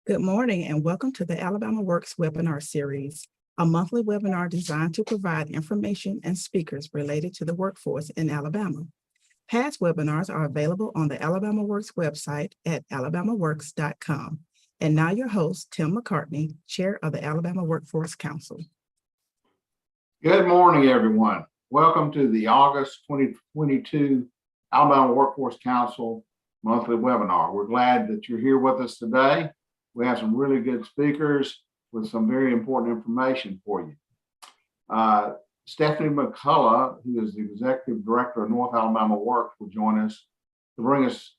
Good morning and welcome to the AlabamaWorks webinar series, a monthly webinar designed to provide information and speakers related to the workforce in Alabama. Past webinars are available on the AlabamaWorks website at alabamaworks.com. And now your host, Tim McCartney, Chair of the Alabama Workforce Council. Good morning, everyone. Welcome to the August 2022 Alabama Workforce Council monthly webinar. We're glad that you're here with us today. We have some really good speakers with some very important information for you. Stephanie McCullough, who is the Executive Director of North Alabama Works, will join us to bring us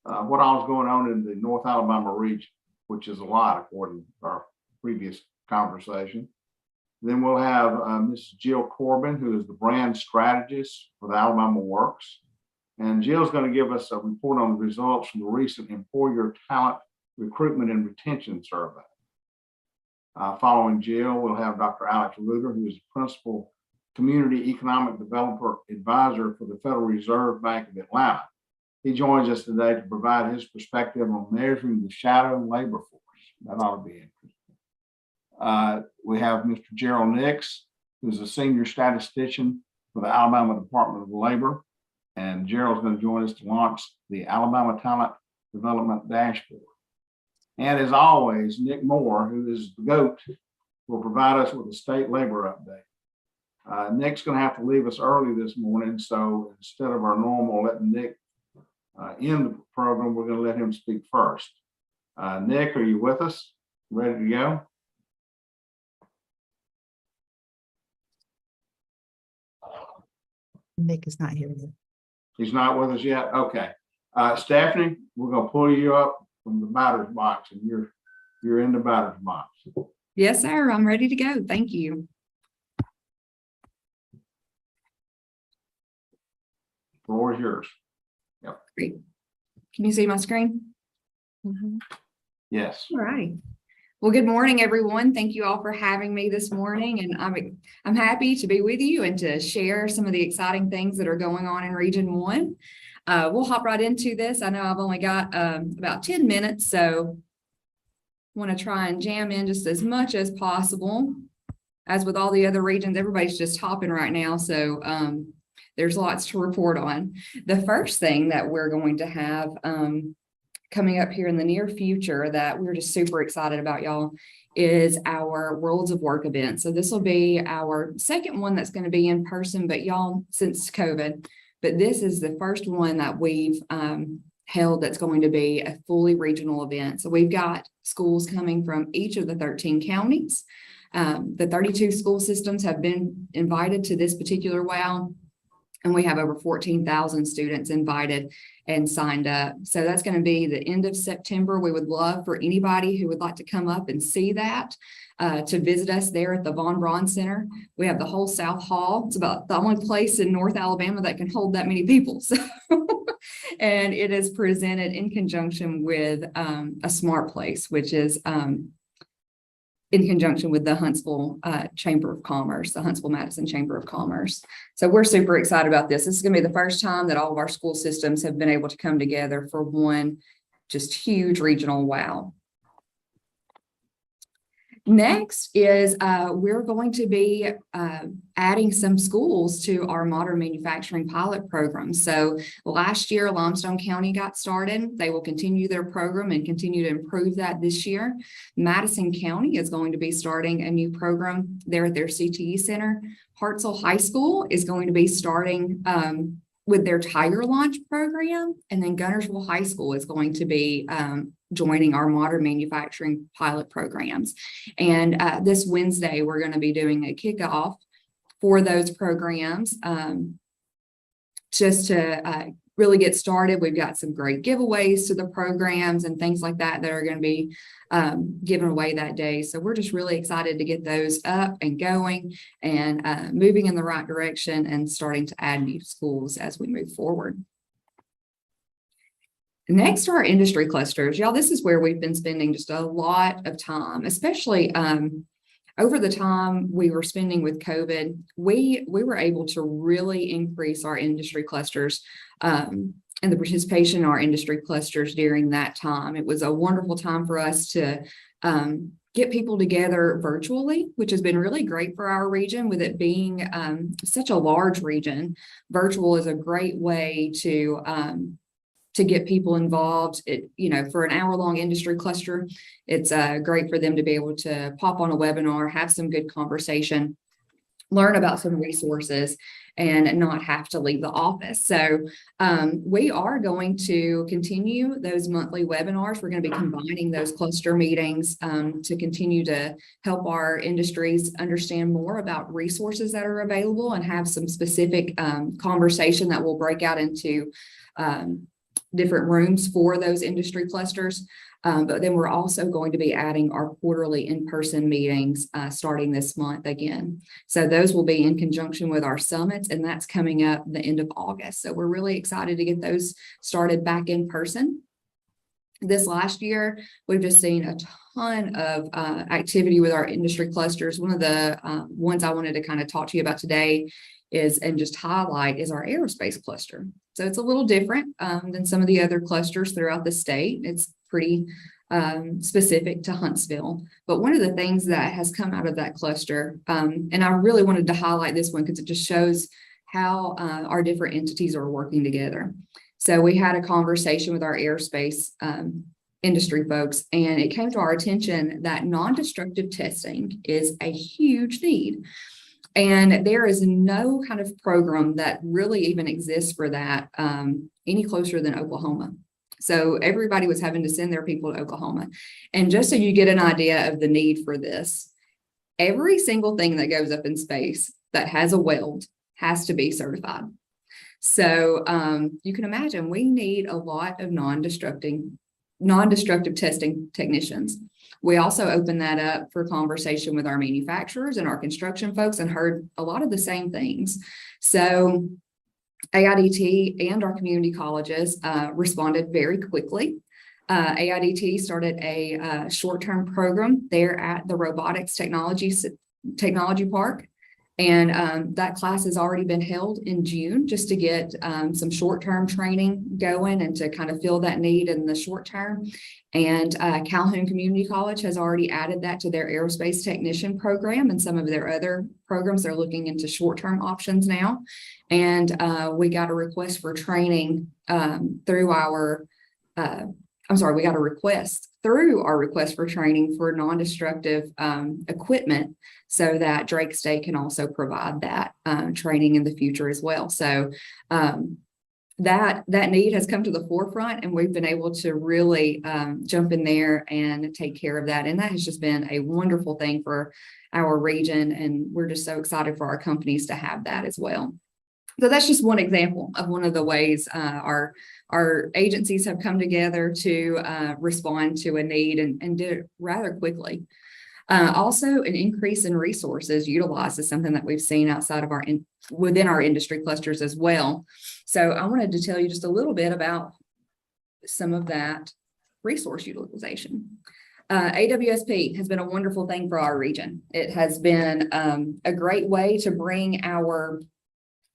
what all is going on in the North Alabama region, which is a lot according to our previous conversation. Then we'll have Mrs. Jill Corbin, who is the brand strategist for the Alabama Works. And Jill's going to give us a report on the results from the recent Employer Talent Recruitment and Retention Survey. Following Jill, we'll have Dr. Alex Ruder, who is the Principal Community Economic Developer Advisor for the Federal Reserve Bank of Atlanta. He joins us today to provide his perspective on measuring the shadow labor force. That ought to be interesting. We have Mr. Gerald Nix, who's a Senior Statistician for the Alabama Department of Labor. And Gerald's going to join us to launch the Alabama Talent Development Dashboard. And as always, Nick Moore, who is the GOAT, will provide us with a state labor update. Nick's going to have to leave us early this morning, so instead of our normal letting Nick end the program, we're going to let him speak first. Nick, are you with us? Ready to go? Nick is not here yet. He's not with us yet? Okay. Stephanie, we're going to pull you up from the batter's box, and you're in the batter's box. Yes, sir. I'm ready to go. Thank you. The floor is yours. Yep. Great. Can you see my screen? Mm-hmm. Yes. All right. Well, good morning, everyone. Thank you all for having me this morning, and I'm happy to be with you and to share some of the exciting things that are going on in Region 1. We'll hop right into this. I know I've only got about 10 minutes, so I want to try and jam in just as much as possible. As with all the other regions, everybody's just hopping right now, so there's lots to report on. The first thing that we're going to have coming up here in the near future that we're just super excited about, y'all, is our Worlds of Work event. So this will be our second one that's going to be in person, but y'all, since COVID, but this is the first one that we've held that's going to be a fully regional event. So we've got schools coming from each of the 13 counties. The 32 school systems have been invited to this particular WOW, and we have over 14,000 students invited and signed up. So that's going to be the end of September. We would love for anybody who would like to come up and see that, to visit us there at the Von Braun Center. We have the whole South Hall. It's about the only place in North Alabama that can hold that many people. So, and it is presented in conjunction with a Smart Place, which is in conjunction with the Huntsville Chamber of Commerce, the Huntsville-Madison Chamber of Commerce. So we're super excited about this. This is going to be the first time that all of our school systems have been able to come together for one just huge regional WOW. Next is we're going to be adding some schools to our modern manufacturing pilot program. So last year, Limestone County got started. They will continue their program and continue to improve that this year. Madison County is going to be starting a new program there at their CTE Center. Hartselle High School is going to be starting with their Tiger Launch program. And then Guntersville High School is going to be joining our modern manufacturing pilot programs. And this Wednesday, we're going to be doing a kickoff for those programs just to really get started. We've got some great giveaways to the programs and things like that that are going to be given away that day. So we're just really excited to get those up and going and moving in the right direction and starting to add new schools as we move forward. Next are our industry clusters. Y'all, this is where we've been spending just a lot of time, especially over the time we were spending with COVID. We were able to really increase our industry clusters and the participation in our industry clusters during that time. It was a wonderful time for us to get people together virtually, which has been really great for our region. With it being such a large region, virtual is a great way to get people involved. For an hour-long industry cluster, it's great for them to be able to pop on a webinar, have some good conversation, learn about some resources, and not have to leave the office. So we are going to continue those monthly webinars. We're going to be combining those cluster meetings to continue to help our industries understand more about resources that are available and have some specific conversation that will break out into different rooms for those industry clusters. But then we're also going to be adding our quarterly in-person meetings starting this month again. So those will be in conjunction with our summits, and that's coming up the end of August. So we're really excited to get those started back in person. This last year, we've just seen a ton of activity with our industry clusters. One of the ones I wanted to kind of talk to you about today and just highlight is our aerospace cluster. So it's a little different than some of the other clusters throughout the state. It's pretty specific to Huntsville. But one of the things that has come out of that cluster, and I really wanted to highlight this one because it just shows how our different entities are working together. So we had a conversation with our aerospace industry folks, and it came to our attention that non-destructive testing is a huge need. And there is no kind of program that really even exists for that any closer than Oklahoma. So everybody was having to send their people to Oklahoma. And just so you get an idea of the need for this, every single thing that goes up in space that has a weld has to be certified. So you can imagine we need a lot of non-destructive testing technicians. We also opened that up for conversation with our manufacturers and our construction folks and heard a lot of the same things. So AIDT and our community colleges responded very quickly. AIDT started a short-term program there at the Robotics Technology Park. And that class has already been held in June just to get some short-term training going and to kind of fill that need in the short term. And Calhoun Community College has already added that to their aerospace technician program and some of their other programs. They're looking into short-term options now. And we got a request for training through our request for training for non-destructive equipment so that Drake State can also provide that training in the future as well. So that need has come to the forefront, and we've been able to really jump in there and take care of that. And that has just been a wonderful thing for our region, and we're just so excited for our companies to have that as well. So that's just one example of one of the ways our agencies have come together to respond to a need and did it rather quickly. Also, an increase in resources utilized is something that we've seen outside of within our industry clusters as well. So I wanted to tell you just a little bit about some of that resource utilization. AWSP has been a wonderful thing for our region. It has been a great way to bring our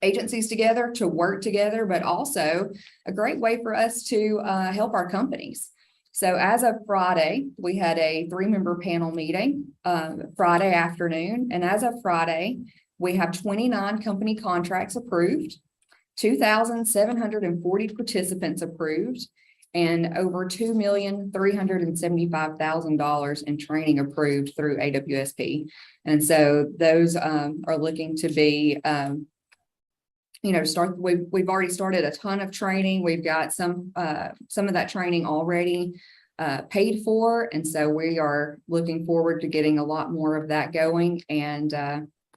agencies together, to work together, but also a great way for us to help our companies. So as of Friday, we had a 3-member panel meeting Friday afternoon. And as of Friday, we have 29 company contracts approved, 2,740 participants approved, and over $2,375,000 in training approved through AWSP. And so those are looking to be we've already started a ton of training. We've got some of that training already paid for. And so we are looking forward to getting a lot more of that going and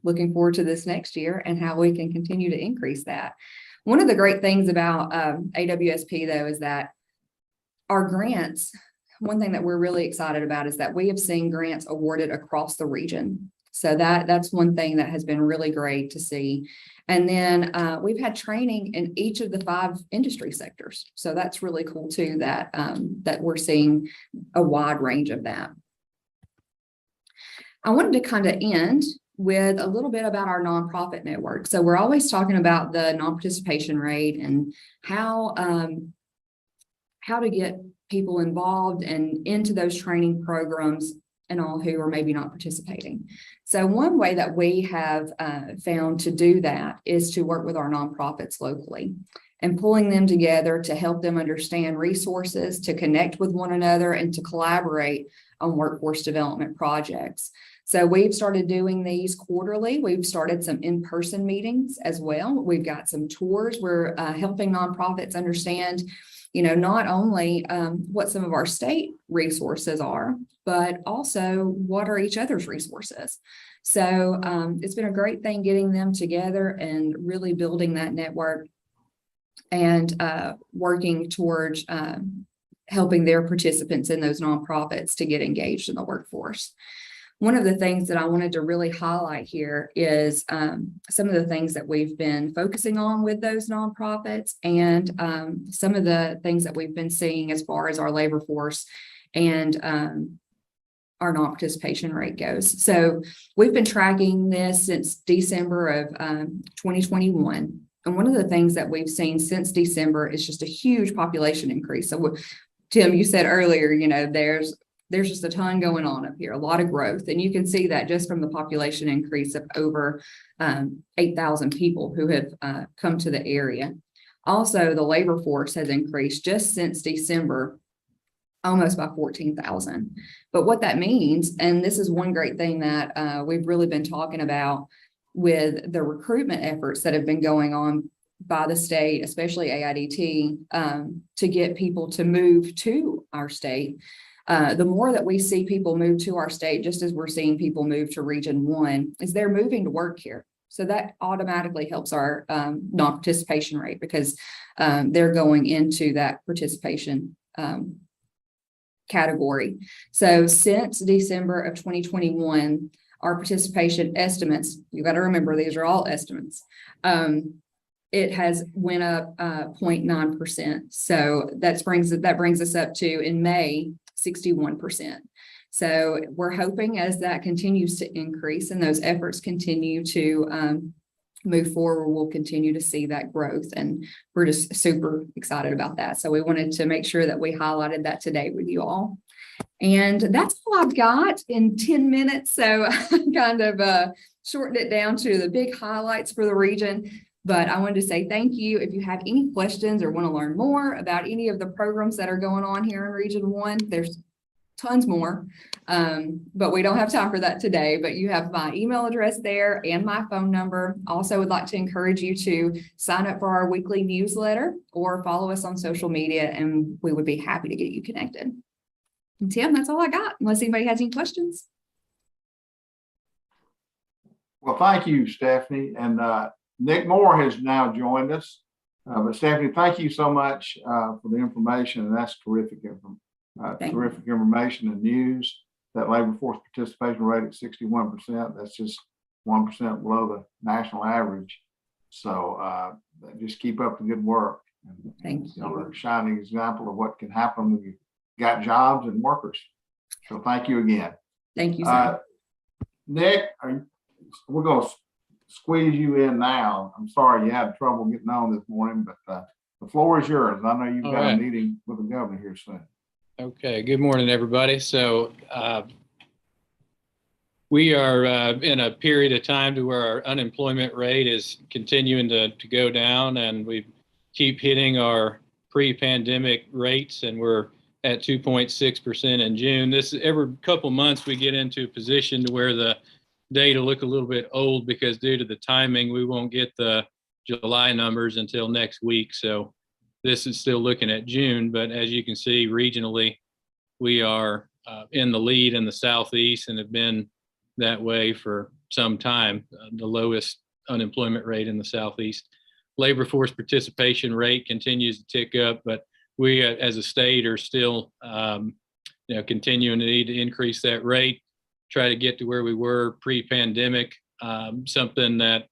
looking forward to this next year and how we can continue to increase that. One of the great things about AWSP though, is that our grants, one thing that we're really excited about is that we have seen grants awarded across the region. So that's one thing that has been really great to see. And then we've had training in each of the 5 industry sectors. So that's really cool too, that we're seeing a wide range of that. I wanted to kind of end with a little bit about our nonprofit network. So we're always talking about the non-participation rate and how to get people involved and into those training programs and all who are maybe not participating. So one way that we have found to do that is to work with our nonprofits locally and pulling them together to help them understand resources, to connect with one another, and to collaborate on workforce development projects. So we've started doing these quarterly. We've started some in-person meetings as well. We've got some tours. We're helping nonprofits understand, not only what some of our state resources are, but also what are each other's resources. So it's been a great thing getting them together and really building that network and working towards helping their participants in those nonprofits to get engaged in the workforce. One of the things that I wanted to really highlight here is some of the things that we've been focusing on with those nonprofits and some of the things that we've been seeing as far as our labor force and our non-participation rate goes. So we've been tracking this since December of 2021. And one of the things that we've seen since December is just a huge population increase. So Tim, you said earlier, there's just a ton going on up here, a lot of growth. And you can see that just from the population increase of over 8,000 people who have come to the area. Also, the labor force has increased just since December, almost by 14,000. But what that means, and this is one great thing that we've really been talking about with the recruitment efforts that have been going on by the state, especially AIDT, to get people to move to our state. The more that we see people move to our state, just as we're seeing people move to Region 1, is they're moving to work here. So that automatically helps our non-participation rate because they're going into that participation category. So since December of 2021, our participation estimates, you got to remember, these are all estimates. It has went up 0.9%. So that brings us up to, in May, 61%. So we're hoping as that continues to increase and those efforts continue to move forward, we'll continue to see that growth. And we're just super excited about that. So we wanted to make sure that we highlighted that today with you all. And that's all I've got in 10 minutes. So I kind of shortened it down to the big highlights for the region. But I wanted to say thank you. If you have any questions or want to learn more about any of the programs that are going on here in Region 1, there's tons more, but we don't have time for that today. But you have my email address there and my phone number. Also would like to encourage you to sign up for our weekly newsletter or follow us on social media, and we would be happy to get you connected. And Tim, that's all I got, unless anybody has any questions. Well, thank you, Stephanie. And Nick Moore has now joined us. But Stephanie, thank you so much for the information. And that's terrific information and news. That labor force participation rate at 61%, that's just 1% below the national average. So just keep up the good work. And, thank you. A shining example of what can happen when you got jobs and workers. So thank you again. Thank you, sir. Nick, we're going to squeeze you in now. I'm sorry you had trouble getting on this morning, but the floor is yours. I know you've got a meeting with the governor here soon. Okay, good morning, everybody. So we are in a period of time to where our unemployment rate is continuing to go down, and we keep hitting our pre-pandemic rates, and we're at 2.6% in June. This every couple months we get into a position to where the data look a little bit old because due to the timing, we won't get the July numbers until next week. So this is still looking at June, but as you can see regionally, we are in the lead in the Southeast and have been that way for some time, the lowest unemployment rate in the Southeast. Labor force participation rate continues to tick up, but we as a state are still continuing to need to increase that rate, try to get to where we were pre-pandemic. Something that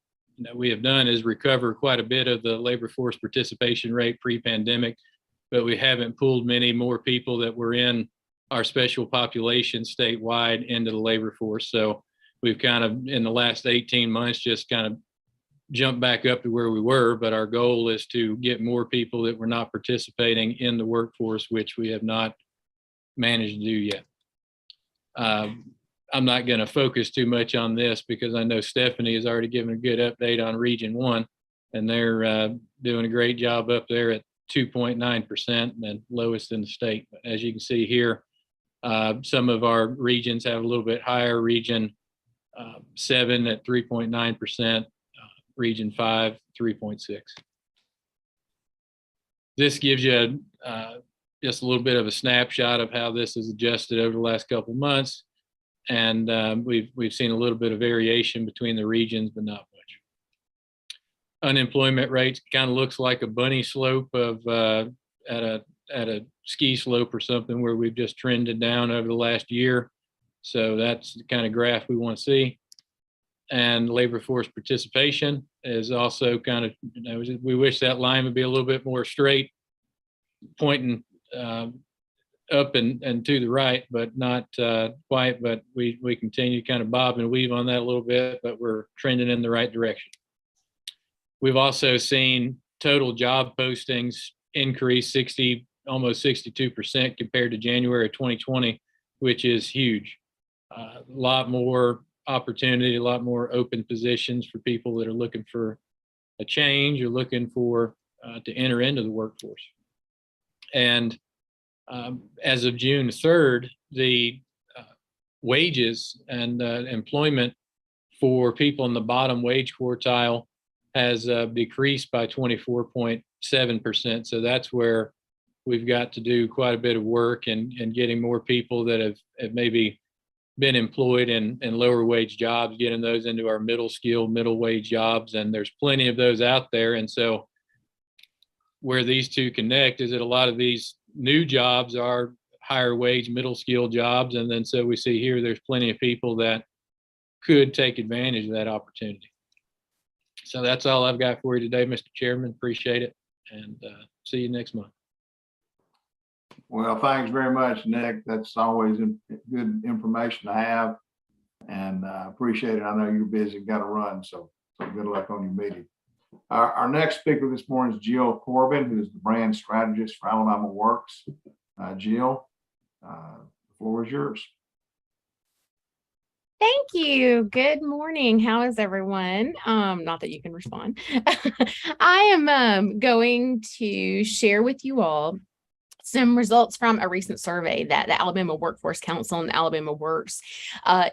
we have done is recover quite a bit of the labor force participation rate pre-pandemic, but we haven't pulled many more people that were in our special population statewide into the labor force. So we've kind of, in the last 18 months, just kind of jumped back up to where we were. But our goal is to get more people that were not participating in the workforce, which we have not managed to do yet. I'm not going to focus too much on this because I know Stephanie has already given a good update on Region 1, and they're doing a great job up there at 2.9% and lowest in the state. But as you can see here, some of our regions have a little bit higher. Region 7 at 3.9%, Region 5, 3.6. This gives you just a little bit of a snapshot of how this is adjusted over the last couple of months. And we've seen a little bit of variation between the regions, but not much. Unemployment rates kind of looks like a bunny slope of at a ski slope or something, where we've just trended down over the last year. So that's the kind of graph we want to see. And labor force participation is also kind of, we wish that line would be a little bit more straight, pointing up and to the right, but not quite. But we continue to kind of bob and weave on that a little bit, but we're trending in the right direction. We've also seen total job postings increase almost 62% compared to January of 2020, which is huge. A lot more opportunity, a lot more open positions for people that are looking for a change or looking for to enter into the workforce. And as of June 3rd, the wages and employment for people in the bottom wage quartile has decreased by 24.7%. So that's where we've got to do quite a bit of work and getting more people that have maybe been employed in lower wage jobs, getting those into our middle wage jobs. And there's plenty of those out there. And so where these two connect is that a lot of these new jobs are higher wage, middle skill jobs. And then so we see here, there's plenty of people that could take advantage of that opportunity. So that's all I've got for you today, Mr. Chairman. Appreciate it. And see you next month. Well, thanks very much, Nick. That's always good information to have, and appreciate it. I know you're busy, got to run, so good luck on your meeting. Our next speaker this morning is Jill Corbin, who is the brand strategist for AlabamaWorks. Jill, the floor is yours. Thank you. Good morning. How is everyone? Not that you can respond. I am going to share with you all some results from a recent survey that the Alabama Workforce Council and AlabamaWorks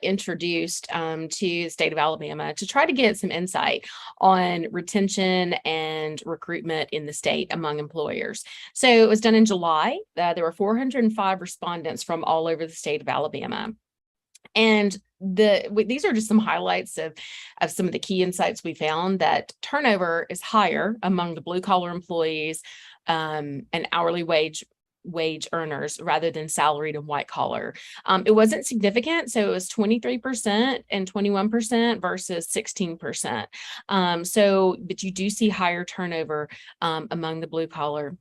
introduced to the state of Alabama to try to get some insight on retention and recruitment in the state among employers. So it was done in July. There were 405 respondents from all over the state of Alabama. And these are just some highlights of some of the key insights we found: that turnover is higher among the blue collar employees and hourly wage earners rather than salaried and white collar. It wasn't significant. So it was 23% and 21% versus 16%. But you do see higher turnover among the blue collar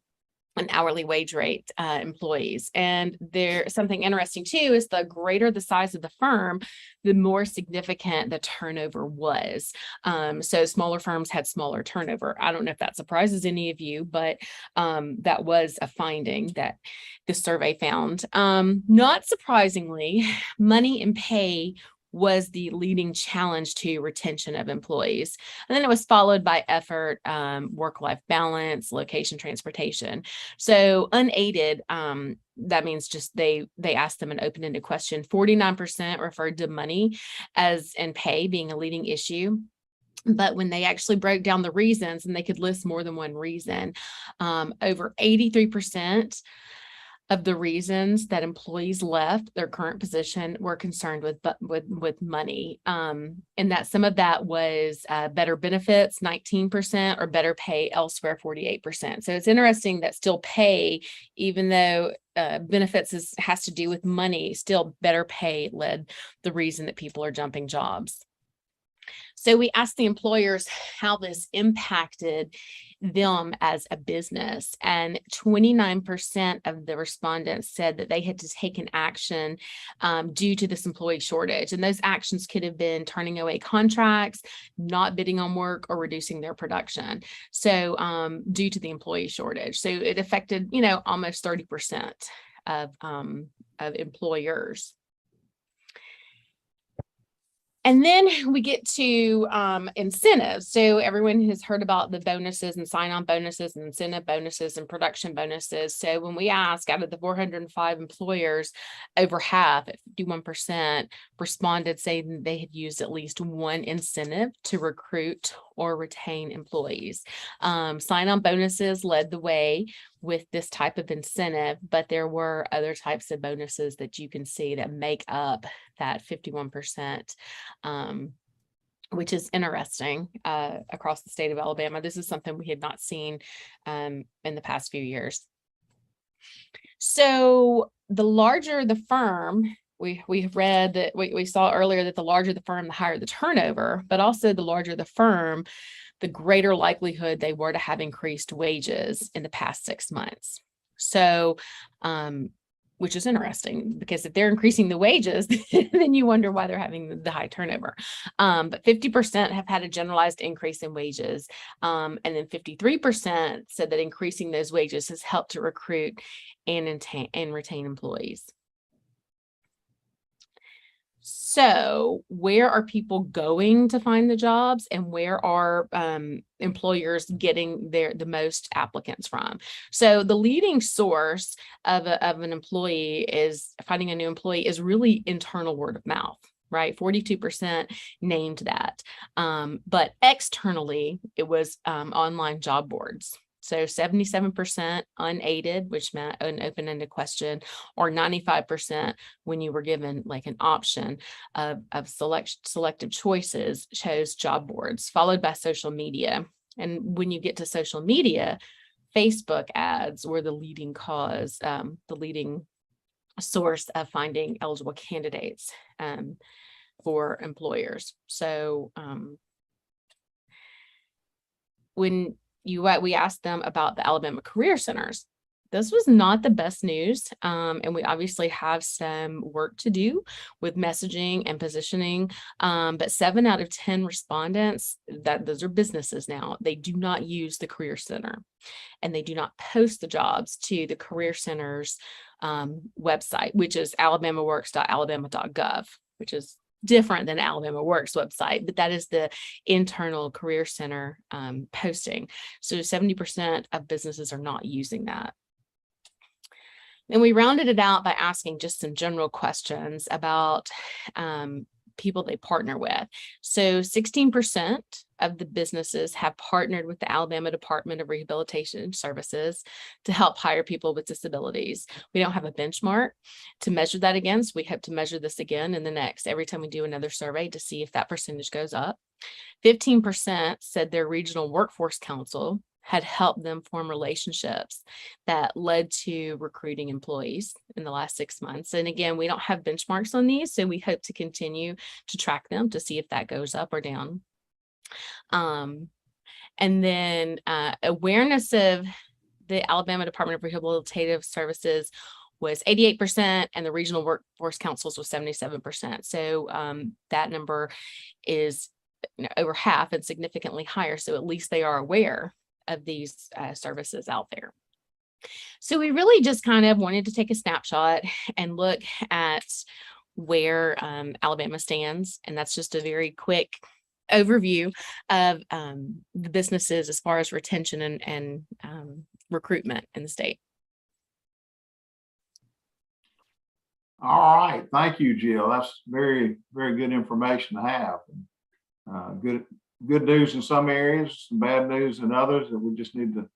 and hourly wage rate employees. And there's something interesting too, is the greater the size of the firm, the more significant the turnover was. So smaller firms had smaller turnover. I don't know if that surprises any of you, but that was a finding that the survey found. Not surprisingly, money and pay was the leading challenge to retention of employees. And then it was followed by effort, work-life balance, location, transportation. So unaided, that means just they asked them an open-ended question. 49% referred to money and pay being a leading issue. But when they actually broke down the reasons, and they could list more than one reason, over 83% of the reasons that employees left their current position were concerned with money, and that some of that was better benefits, 19%, or better pay elsewhere, 48%. So it's interesting that still pay, even though benefits has to do with money, still better pay led the reason that people are jumping jobs. So we asked the employers how this impacted them as a business. And 29% of the respondents said that they had to take an action due to this employee shortage. And those actions could have been turning away contracts, not bidding on work, or reducing their production. So due to the employee shortage. So it affected, almost 30% of employers. And then we get to incentives. So everyone has heard about the bonuses and sign-on bonuses and incentive bonuses and production bonuses. So when we ask, out of the 405 employers, over half, at 51%, responded saying they had used at least one incentive to recruit or retain employees. Sign-on bonuses led the way with this type of incentive, but there were other types of bonuses that you can see that make up that 51%, which is interesting across the state of Alabama. This is something we had not seen in the past few years. So the larger the firm, we have read that we saw earlier that the larger the firm, the higher the turnover, but also the larger the firm, the greater likelihood they were to have increased wages in the past 6 months. So, which is interesting, because if they're increasing the wages, then you wonder why they're having the high turnover. But 50% have had a generalized increase in wages. And then 53% said that increasing those wages has helped to recruit and retain employees. So where are people going to find the jobs, and where are employers getting the most applicants from? So the leading source of an employee is finding a new employee is really internal word of mouth, right? 42% named that. But externally, it was online job boards. So 77% unaided, which meant an open-ended question, or 95% when you were given like an option of selective choices, chose job boards, followed by social media. And when you get to social media, Facebook ads were the leading cause, the leading source of finding eligible candidates for employers. So when we asked them about the Alabama Career Centers, this was not the best news. And we obviously have some work to do with messaging and positioning. But 7 out of 10 respondents, those are businesses now, they do not use the Career Center, and they do not post the jobs to the Career Center's website, which is alabamaworks.alabama.gov, which is different than AlabamaWorks website, but that is the internal Career Center posting. So 70% of businesses are not using that. And we rounded it out by asking just some general questions about people they partner with. So 16% of the businesses have partnered with the Alabama Department of Rehabilitation Services to help hire people with disabilities. We don't have a benchmark to measure that against. We hope to measure this again in the next, every time we do another survey, to see if that percentage goes up. 15% said their regional workforce council had helped them form relationships that led to recruiting employees in the last 6 months. And again, we don't have benchmarks on these, so we hope to continue to track them to see if that goes up or down. And then awareness of the Alabama Department of Rehabilitative Services was 88%, and the regional workforce councils was 77%. So that number is over half and significantly higher. So at least they are aware of these services out there. So we really just kind of wanted to take a snapshot and look at where Alabama stands. And that's just a very quick overview of the businesses as far as retention and recruitment in the state. All right, thank you, Jill. That's very, very good information to have. Good news in some areas, some bad news in others that we just need to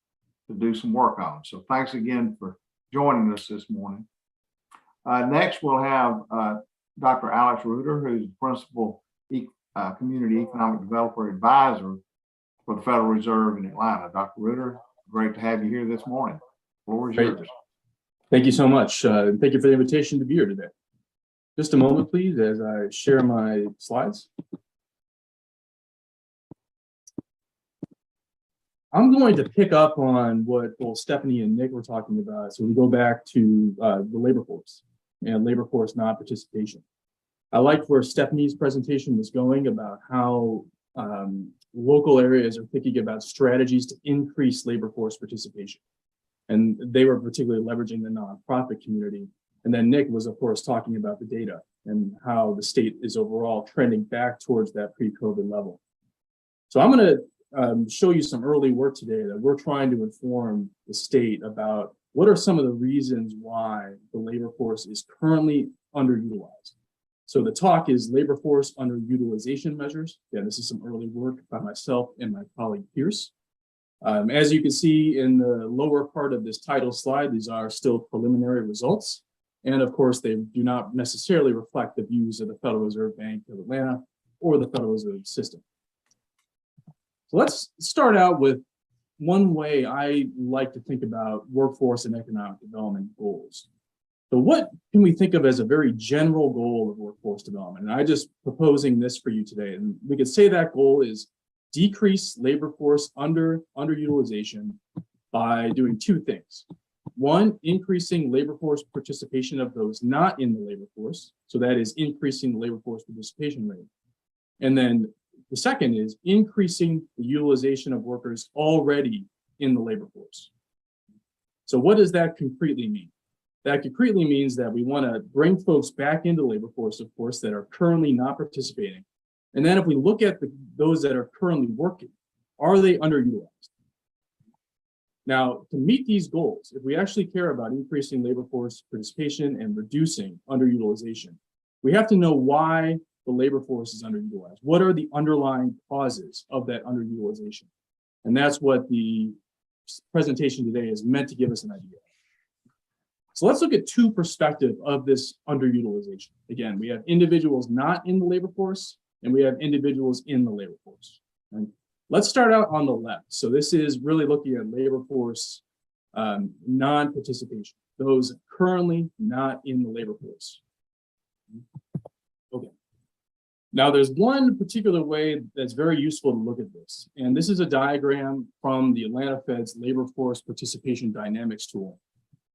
do some work on. So thanks again for joining us this morning. Next, we'll have Dr. Alex Reuter, who's the Principal Community Economic Developer Advisor for the Federal Reserve in Atlanta. Dr. Reuter, great to have you here this morning. The floor is yours. Thank you so much. Thank you for the invitation to be here today. Just a moment, please, as I share my slides. I'm going to pick up on what both Stephanie and Nick were talking about. So we go back to the labor force and labor force non-participation. I liked where Stephanie's presentation was going about how local areas are thinking about strategies to increase labor force participation. And they were particularly leveraging the nonprofit community. And then Nick was, of course, talking about the data and how the state is overall trending back towards that pre-COVID level. So I'm going to show you some early work today that we're trying to inform the state about what are some of the reasons why the labor force is currently underutilized. So the talk is labor force underutilization measures. Yeah, this is some early work by myself and my colleague Pierce. As you can see in the lower part of this title slide, these are still preliminary results. And of course, they do not necessarily reflect the views of the Federal Reserve Bank of Atlanta or the Federal Reserve System. So let's start out with one way I like to think about workforce and economic development goals. So what can we think of as a very general goal of workforce development? And I'm just proposing this for you today. And we could say that goal is decrease labor force underutilization by doing two things. One, increasing labor force participation of those not in the labor force. So that is increasing the labor force participation rate. And then the second is increasing the utilization of workers already in the labor force. So what does that concretely mean? That concretely means that we want to bring folks back into the labor force, of course, that are currently not participating. And then if we look at those that are currently working, are they underutilized? Now, to meet these goals, if we actually care about increasing labor force participation and reducing underutilization, we have to know why the labor force is underutilized. What are the underlying causes of that underutilization? And that's what the presentation today is meant to give us an idea. So let's look at two perspectives of this underutilization. Again, we have individuals not in the labor force, and we have individuals in the labor force. And let's start out on the left. So this is really looking at labor force non-participation, those currently not in the labor force. Okay. Now there's one particular way that's very useful to look at this. And this is a diagram from the Atlanta Fed's labor force participation dynamics tool.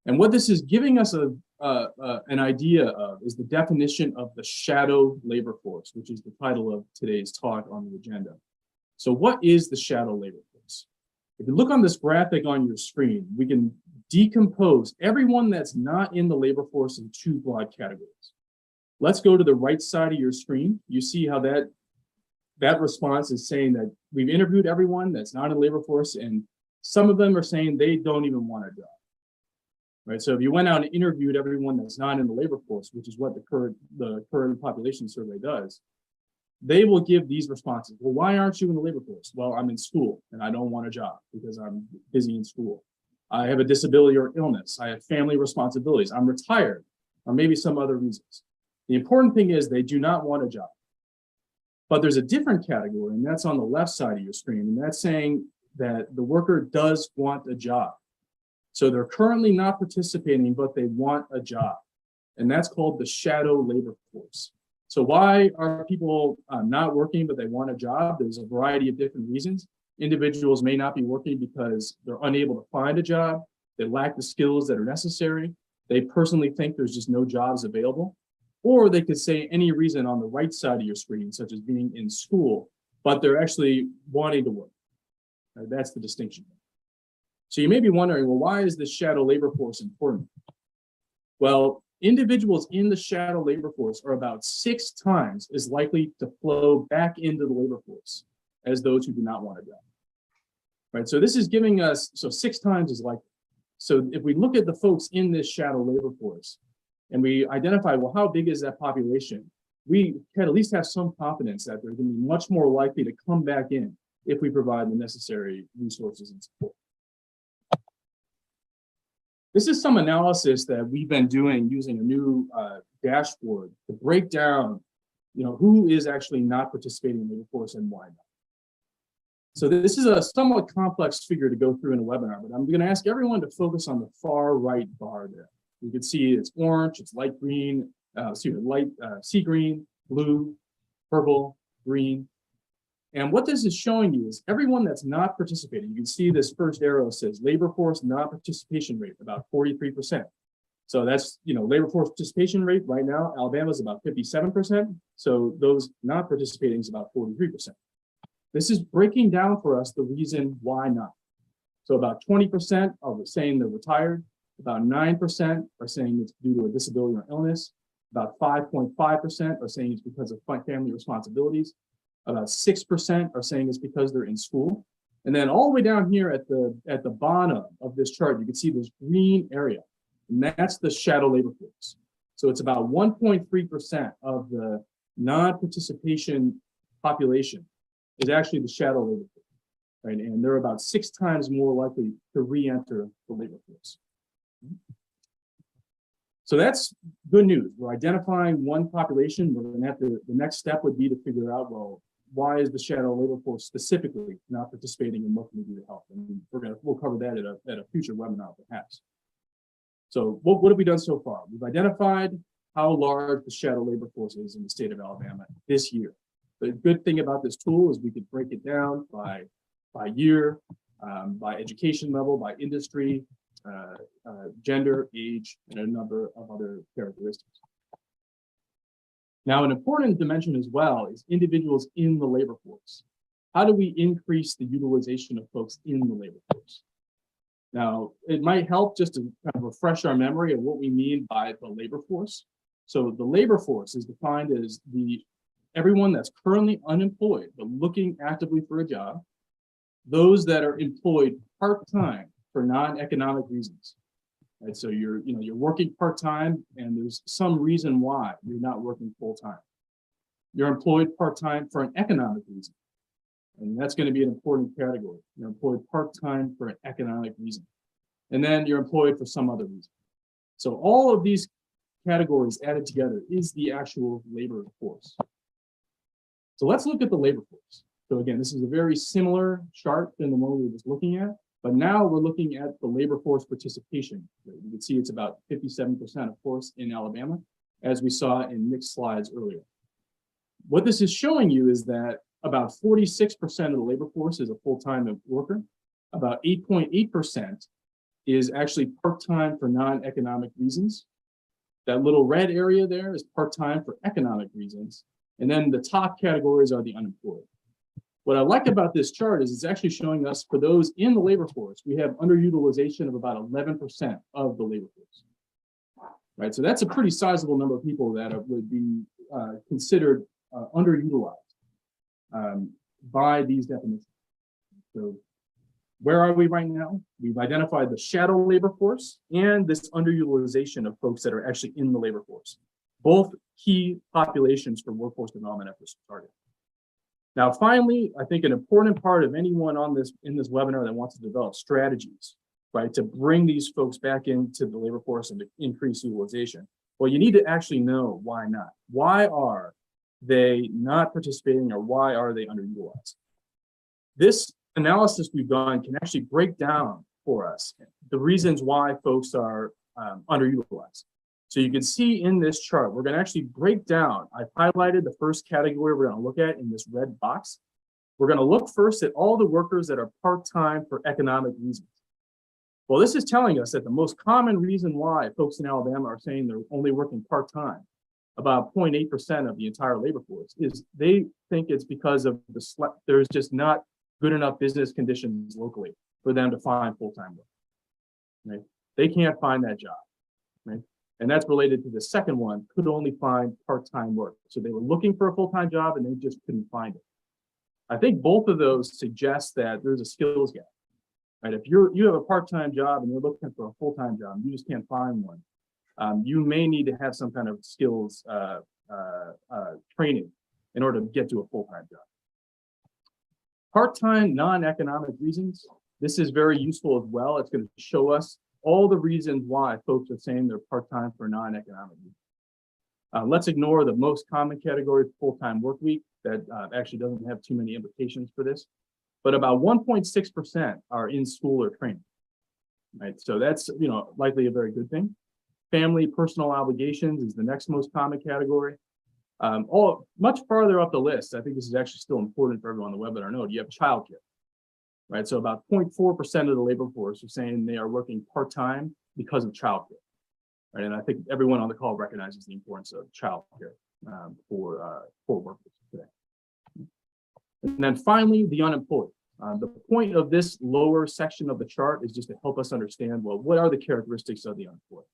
And what this is giving us an idea of is the definition of the shadow labor force, which is the title of today's talk on the agenda. So what is the shadow labor force? If you look on this graphic on your screen, we can decompose everyone that's not in the labor force in two broad categories. Let's go to the right side of your screen. You see how that response is saying that we've interviewed everyone that's not in the labor force, and some of them are saying they don't even want a job. Right, so if you went out and interviewed everyone that's not in the labor force, which is what the current population survey does, they will give these responses. Well, why aren't you in the labor force? Well, I'm in school and I don't want a job because I'm busy in school. I have a disability or illness. I have family responsibilities. I'm retired, or maybe some other reasons. The important thing is they do not want a job. But there's a different category, and that's on the left side of your screen, and that's saying that the worker does want a job. So they're currently not participating, but they want a job. And that's called the shadow labor force. So why are people not working, but they want a job? There's a variety of different reasons. Individuals may not be working because they're unable to find a job. They lack the skills that are necessary. They personally think there's just no jobs available. Or they could say any reason on the right side of your screen, such as being in school, but they're actually wanting to work. That's the distinction. So you may be wondering, well, why is this shadow labor force important? Well, individuals in the shadow labor force are about 6 times as likely to flow back into the labor force as those who do not want a job. Right, so this is giving us, so 6 times as likely. So if we look at the folks in this shadow labor force and we identify, well, how big is that population? We can at least have some confidence that they're going to be much more likely to come back in if we provide the necessary resources and support. This is some analysis that we've been doing using a new dashboard to break down, who is actually not participating in the labor force and why not. So this is a somewhat complex figure to go through in a webinar, but I'm going to ask everyone to focus on the far right bar there. You can see it's orange, it's light green, sea green, blue, purple, green. And what this is showing you is everyone that's not participating, you can see this first arrow says labor force non-participation rate, about 43%. So that's, labor force participation rate right now, Alabama is about 57%. So those not participating is about 43%. This is breaking down for us the reason why not. So about 20% are saying they're retired. About 9% are saying it's due to a disability or illness. About 5.5% are saying it's because of family responsibilities. About 6% are saying it's because they're in school. And then all the way down here at the bottom of this chart, you can see this green area, and that's the shadow labor force. So it's about 1.3% of the non-participation population is actually the shadow labor force, right? And they're about 6 times more likely to re-enter the labor force. So that's good news. We're identifying one population. We're going to have to, the next step would be to figure out, well, why is the shadow labor force specifically not participating and what can we do to help? And we'll cover that at a future webinar perhaps. So what have we done so far? We've identified how large the shadow labor force is in the state of Alabama this year. The good thing about this tool is we could break it down by year, by education level, by industry, gender, age, and a number of other characteristics. Now, an important dimension as well is individuals in the labor force. How do we increase the utilization of folks in the labor force? Now, it might help just to kind of refresh our memory of what we mean by the labor force. So the labor force is defined as everyone that's currently unemployed but looking actively for a job, those that are employed part-time for non-economic reasons. Right? So you're working part-time and there's some reason why you're not working full-time. You're employed part-time for an economic reason. And that's going to be an important category. You're employed part-time for an economic reason. And then you're employed for some other reason. So all of these categories added together is the actual labor force. So let's look at the labor force. So again, this is a very similar chart than the one we were just looking at, but now we're looking at the labor force participation. You can see it's about 57% of course in Alabama, as we saw in Nick's slides earlier. What this is showing you is that about 46% of the labor force is a full-time worker. About 8.8% is actually part-time for non-economic reasons. That little red area there is part-time for economic reasons. And then the top categories are the unemployed. What I like about this chart is it's actually showing us for those in the labor force, we have underutilization of about 11% of the labor force. Right, so that's a pretty sizable number of people that would be considered underutilized by these definitions. So where are we right now? We've identified the shadow labor force and this underutilization of folks that are actually in the labor force. Both key populations for workforce development efforts to target. Now, finally, I think an important part of anyone in this webinar that wants to develop strategies, right, to bring these folks back into the labor force and to increase utilization. Well, you need to actually know why not. Why are they not participating or why are they underutilized? This analysis we've done can actually break down for us the reasons why folks are underutilized. So you can see in this chart, we're going to actually break down. I've highlighted the first category we're going to look at in this red box. We're going to look first at all the workers that are part-time for economic reasons. Well, this is telling us that the most common reason why folks in Alabama are saying they're only working part-time, about 0.8% of the entire labor force, is they think it's because of there's just not good enough business conditions locally for them to find full-time work. Right? They can't find that job. Right? And that's related to the second one, could only find part-time work. So they were looking for a full-time job and they just couldn't find it. I think both of those suggest that there's a skills gap. Right? If you have a part-time job and you're looking for a full-time job, you just can't find one. You may need to have some kind of skills training in order to get to a full-time job. Part-time non-economic reasons. This is very useful as well. It's going to show us all the reasons why folks are saying they're part-time for non-economic reasons. Let's ignore the most common category, full-time work week, that actually doesn't have too many implications for this. But about 1.6% are in school or training. Right? So that's likely a very good thing. Family personal obligations is the next most common category. Much farther up the list, I think this is actually still important for everyone on the webinar note, you have childcare, right? So about 0.4% of the labor force are saying they are working part-time because of childcare, right? And I think everyone on the call recognizes the importance of childcare for workers today. And then finally, the unemployed. The point of this lower section of the chart is just to help us understand, well, what are the characteristics of the unemployed?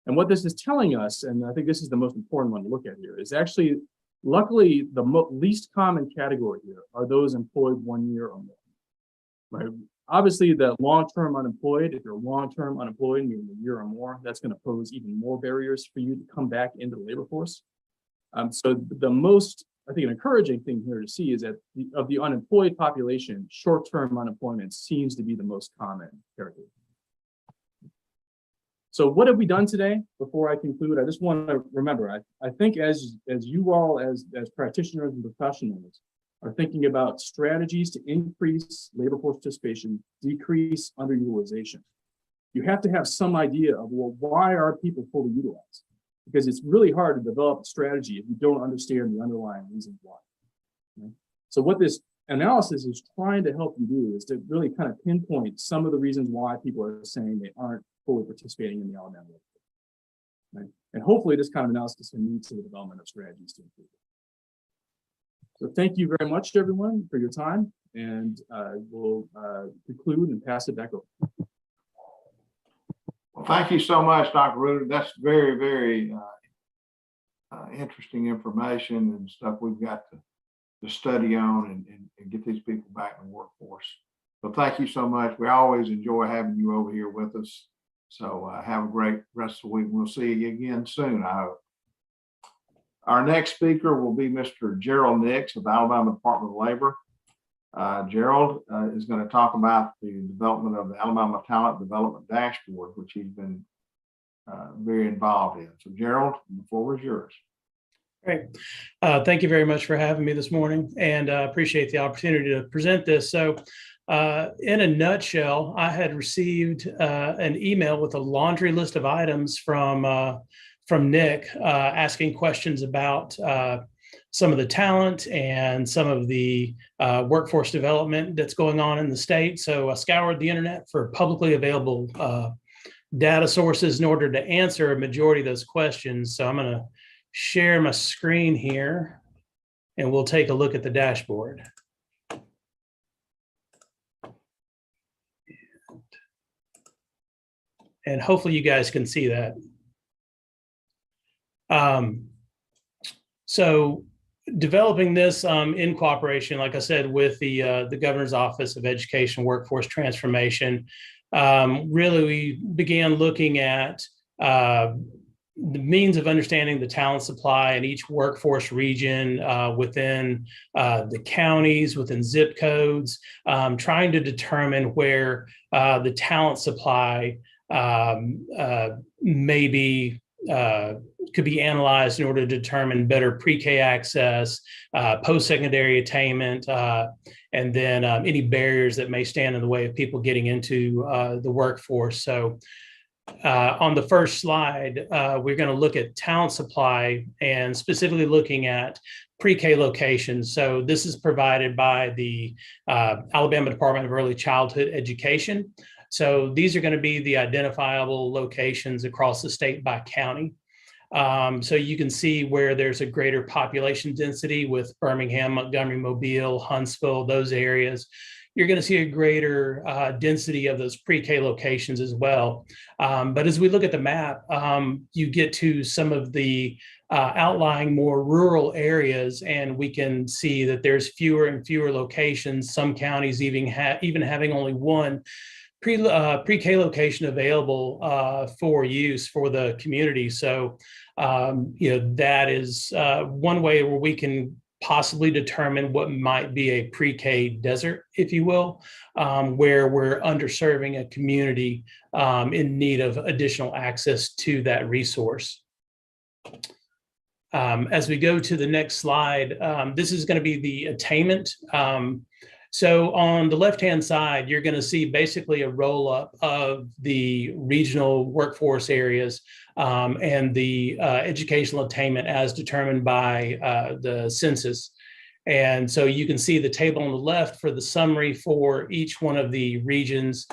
And what this is telling us, and I think this is the most important one to look at here, is actually, luckily, the least common category here are those employed 1 year or more, right? Obviously, the long-term unemployed, if you're long-term unemployed, meaning a year or more, that's going to pose even more barriers for you to come back into the labor force. So the most, I think, an encouraging thing here to see is that of the unemployed population, short-term unemployment seems to be the most common characteristic. So what have we done today? Before I conclude, I just want to remember, I think as you all, as practitioners and professionals, are thinking about strategies to increase labor force participation, decrease underutilization, you have to have some idea of, well, why are people fully utilized? Because it's really hard to develop a strategy if you don't understand the underlying reasons why. Okay? So what this analysis is trying to help you do is to really kind of pinpoint some of the reasons why people are saying they aren't fully participating in the Alabama workforce. Right? And hopefully this kind of analysis can lead to the development of strategies to improve it. So thank you very much, everyone, for your time, and we'll conclude and pass it back over. Well, thank you so much, Dr. Reuter. That's very, very interesting information and stuff we've got to study on and get these people back in the workforce. So thank you so much. We always enjoy having you over here with us. So have a great rest of the week. We'll see you again soon, I hope. Our next speaker will be Mr. Gerald Nix of the Alabama Department of Labor. Gerald is going to talk about the development of the Alabama Talent Development Dashboard, which he's been very involved in. So Gerald, the floor is yours. Great. Thank you very much for having me this morning, and appreciate the opportunity to present this. So in a nutshell, I had received an email with a laundry list of items from Nick asking questions about some of the talent and some of the workforce development that's going on in the state. So I scoured the internet for publicly available data sources in order to answer a majority of those questions. So I'm going to share my screen here and we'll take a look at the dashboard. And hopefully you guys can see that. So developing this in cooperation, like I said, with the Governor's Office of Education Workforce Transformation, really we began looking at the means of understanding the talent supply in each workforce region within the counties, within zip codes, trying to determine where the talent supply maybe could be analyzed in order to determine better pre-K access, post-secondary attainment, and then any barriers that may stand in the way of people getting into the workforce. So on the first slide, we're going to look at talent supply and specifically looking at pre-K locations. So this is provided by the Alabama Department of Early Childhood Education. So these are going to be the identifiable locations across the state by county. So you can see where there's a greater population density with Birmingham, Montgomery, Mobile, Huntsville, those areas. You're going to see a greater density of those pre-K locations as well. But as we look at the map, you get to some of the outlying more rural areas, and we can see that there's fewer and fewer locations, some counties even having only one pre-K location available for use for the community. So, that is one way where we can possibly determine what might be a pre-K desert, if you will, where we're underserving a community in need of additional access to that resource. As we go to the next slide, this is going to be the attainment. So on the left-hand side, you're going to see basically a roll-up of the regional workforce areas and the educational attainment as determined by the census. And so you can see the table on the left for the summary for each one of the regions.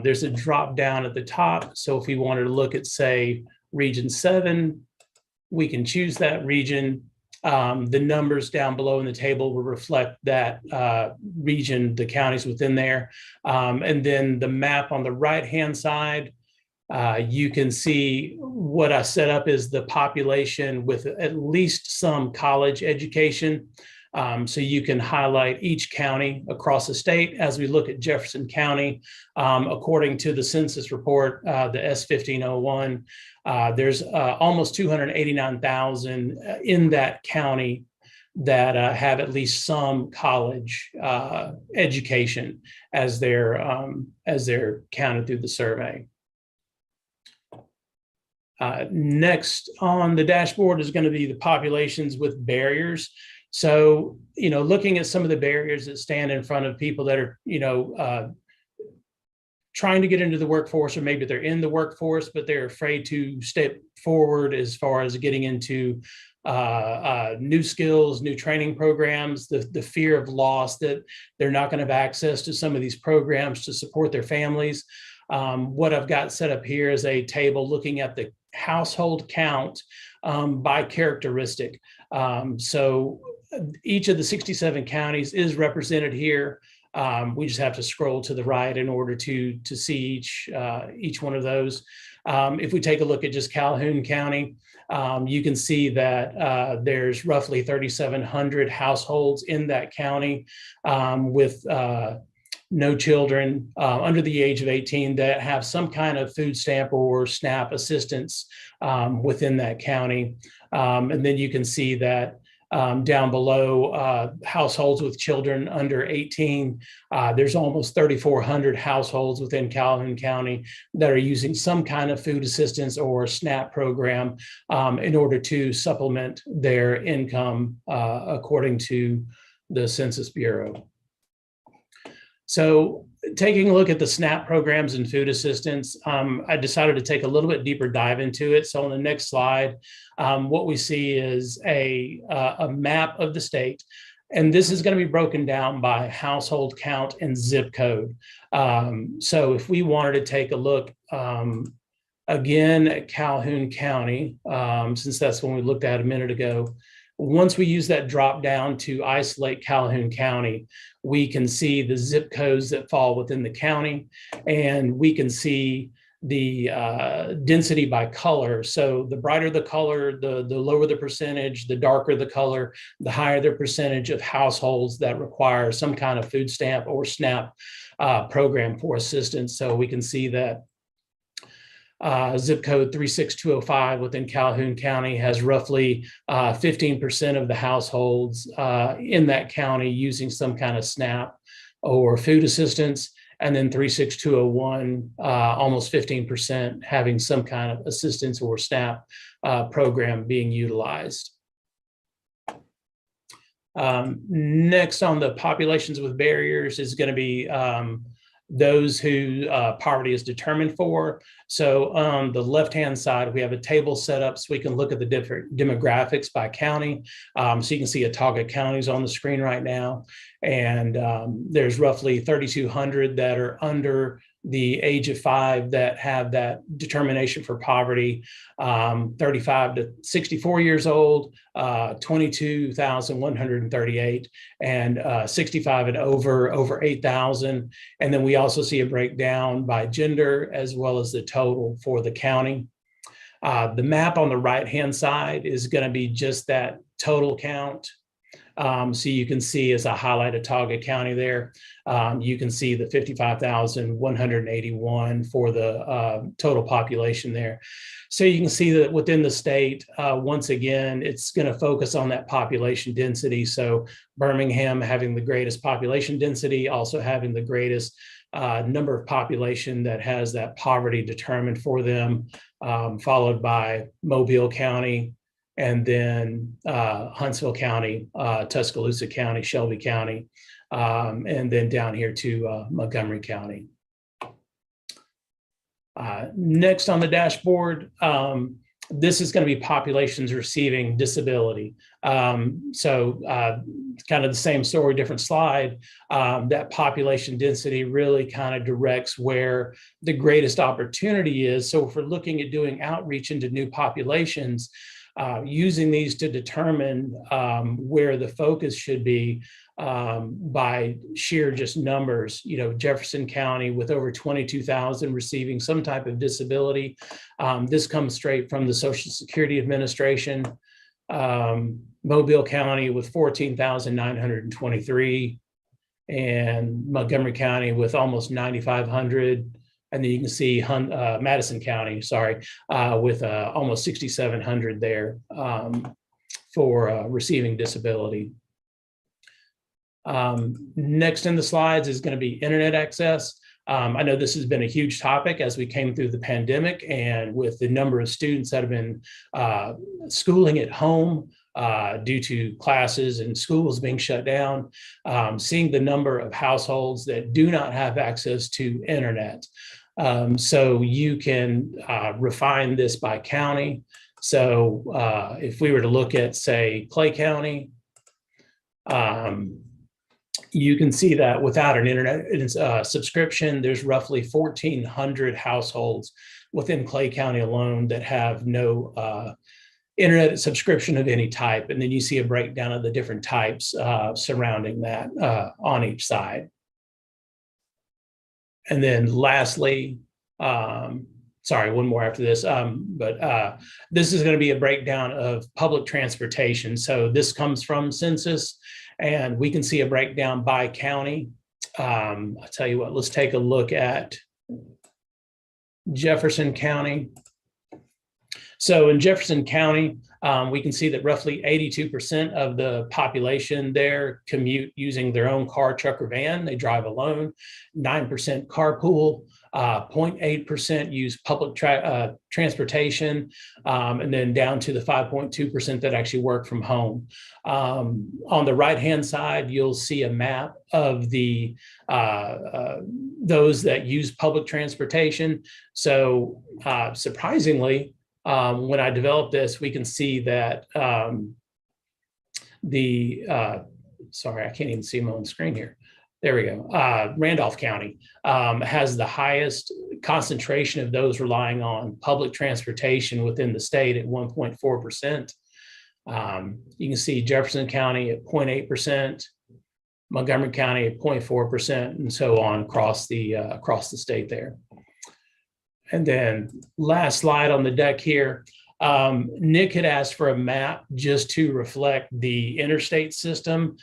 There's a drop down at the top. So if we wanted to look at, say, Region 7, we can choose that region. The numbers down below in the table will reflect that region, the counties within there. And then the map on the right-hand side, you can see what I set up is the population with at least some college education. So you can highlight each county across the state. As we look at Jefferson County, according to the census report, the S1501, there's almost 289,000 in that county that have at least some college education as they're counted through the survey. Next on the dashboard is going to be the populations with barriers. So, looking at some of the barriers that stand in front of people that are, trying to get into the workforce, or maybe they're in the workforce, but they're afraid to step forward as far as getting into new skills, new training programs, the fear of loss that they're not going to have access to some of these programs to support their families. What I've got set up here is a table looking at the household count by characteristic. So each of the 67 counties is represented here. We just have to scroll to the right in order to see each one of those. If we take a look at just Calhoun County, you can see that there's roughly 3,700 households in that county with no children under the age of 18 that have some kind of food stamp or SNAP assistance within that county. And then you can see that down below, households with children under 18, there's almost 3,400 households within Calhoun County that are using some kind of food assistance or SNAP program in order to supplement their income according to the Census Bureau. So taking a look at the SNAP programs and food assistance, I decided to take a little bit deeper dive into it. So on the next slide, what we see is a map of the state. And this is going to be broken down by household count and zip code. So if we wanted to take a look again at Calhoun County, since that's when we looked at a minute ago, once we use that drop down to isolate Calhoun County, we can see the zip codes that fall within the county, and we can see the density by color. So the brighter the color, the lower the percentage, the darker the color, the higher the percentage of households that require some kind of food stamp or SNAP program for assistance. So we can see that zip code 36205 within Calhoun County has roughly 15% of the households in that county using some kind of SNAP or food assistance. And then 36201, almost 15% having some kind of assistance or SNAP program being utilized. Next on the populations with barriers is going to be those who poverty is determined for. So on the left-hand side, we have a table set up so we can look at the different demographics by county. So you can see Autauga County is on the screen right now. And there's roughly 3,200 that are under the age of 5 that have that determination for poverty, 35 to 64 years old, 22,138, and 65 and over 8,000. And then we also see a breakdown by gender as well as the total for the county. The map on the right-hand side is going to be just that total count. So you can see as I highlight Autauga County there, you can see the 55,181 for the total population there. So you can see that within the state, once again, it's going to focus on that population density. So Birmingham having the greatest population density, also having the greatest number of population that has that poverty determined for them, followed by Mobile County, and then Huntsville County, Tuscaloosa County, Shelby County, and then down here to Montgomery County. Next on the dashboard, this is going to be populations receiving disability. So kind of the same story, different slide. That population density really kind of directs where the greatest opportunity is. So if we're looking at doing outreach into new populations, using these to determine where the focus should be by sheer just numbers, Jefferson County with over 22,000 receiving some type of disability. This comes straight from the Social Security Administration. Mobile County with 14,923, and Montgomery County with almost 9,500. And then you can see Madison County, with almost 6,700 there for receiving disability. Next in the slides is going to be internet access. I know this has been a huge topic as we came through the pandemic, and with the number of students that have been schooling at home due to classes and schools being shut down, seeing the number of households that do not have access to internet. So you can refine this by county. So if we were to look at, say, Clay County, you can see that without an internet subscription, there's roughly 1,400 households within Clay County alone that have no internet subscription of any type. And then you see a breakdown of the different types surrounding that on each side. And then lastly, sorry, one more after this, but this is going to be a breakdown of public transportation. So this comes from census, and we can see a breakdown by county. I'll tell you what, let's take a look at Jefferson County. So in Jefferson County, we can see that roughly 82% of the population there commute using their own car, truck, or van. They drive alone. 9% carpool. 0.8% use public transportation, and then down to the 5.2% that actually work from home. On the right-hand side, you'll see a map of the those that use public transportation. So surprisingly, when I developed this, we can see that sorry, I can't even see my own screen here. There we go. Randolph County has the highest concentration of those relying on public transportation within the state at 1.4%. You can see Jefferson County at 0.8%, Montgomery County at 0.4%, and so on across the state there. And then last slide on the deck here. Nick had asked for a map just to reflect the interstate system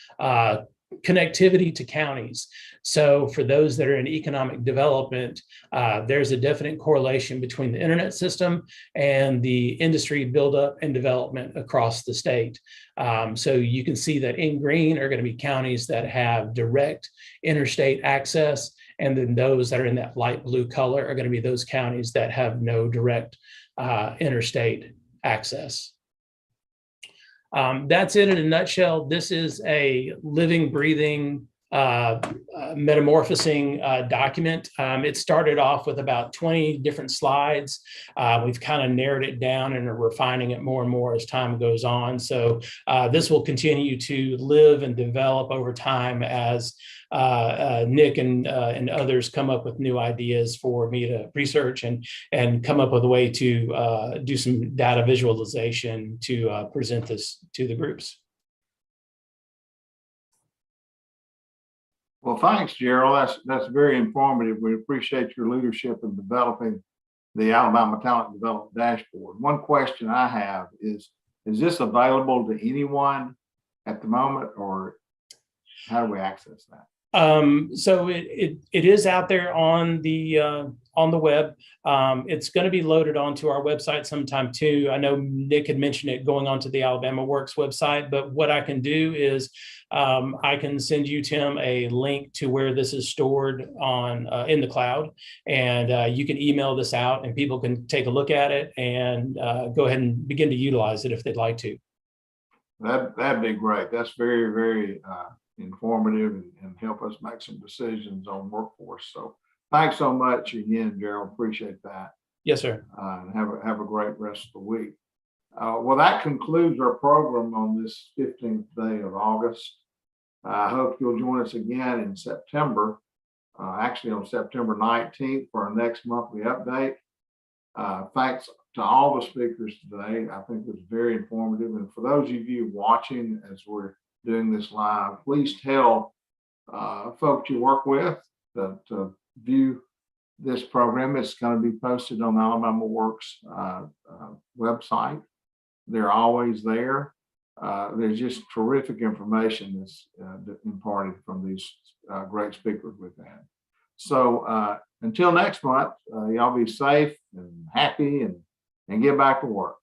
connectivity to counties. So for those that are in economic development, there's a definite correlation between the internet system and the industry buildup and development across the state. So you can see that in green are going to be counties that have direct interstate access, and then those that are in that light blue color are going to be those counties that have no direct interstate access. That's it in a nutshell. This is a living, breathing, metamorphosing document. It started off with about 20 different slides. We've kind of narrowed it down and are refining it more and more as time goes on. So this will continue to live and develop over time as Nick and others come up with new ideas for me to research and come up with a way to do some data visualization to present this to the groups. Well, thanks, Gerald. That's very informative. We appreciate your leadership in developing the Alabama Talent Development Dashboard. One question I have is this available to anyone at the moment, or how do we access that? So it is out there on the web. It's going to be loaded onto our website sometime too. I know Nick had mentioned it going onto the AlabamaWorks website, but what I can do is I can send you, Tim, a link to where this is stored on in the cloud, and you can email this out, and people can take a look at it and go ahead and begin to utilize it if they'd like to. That'd be great. That's very, very informative and help us make some decisions on workforce. So thanks so much again, Gerald. Appreciate that. Yes, sir. And have a great rest of the week. Well, that concludes our program on this 15th day of August. I hope you'll join us again in September, actually on September 19th for our next monthly update. Thanks to all the speakers today. I think it was very informative. And for those of you watching as we're doing this live, please tell folks you work with that to view this program. It's going to be posted on the AlabamaWorks website. They're always there. There's just terrific information that's imparted from these great speakers we've had. So until next month, y'all be safe and happy and get back to work.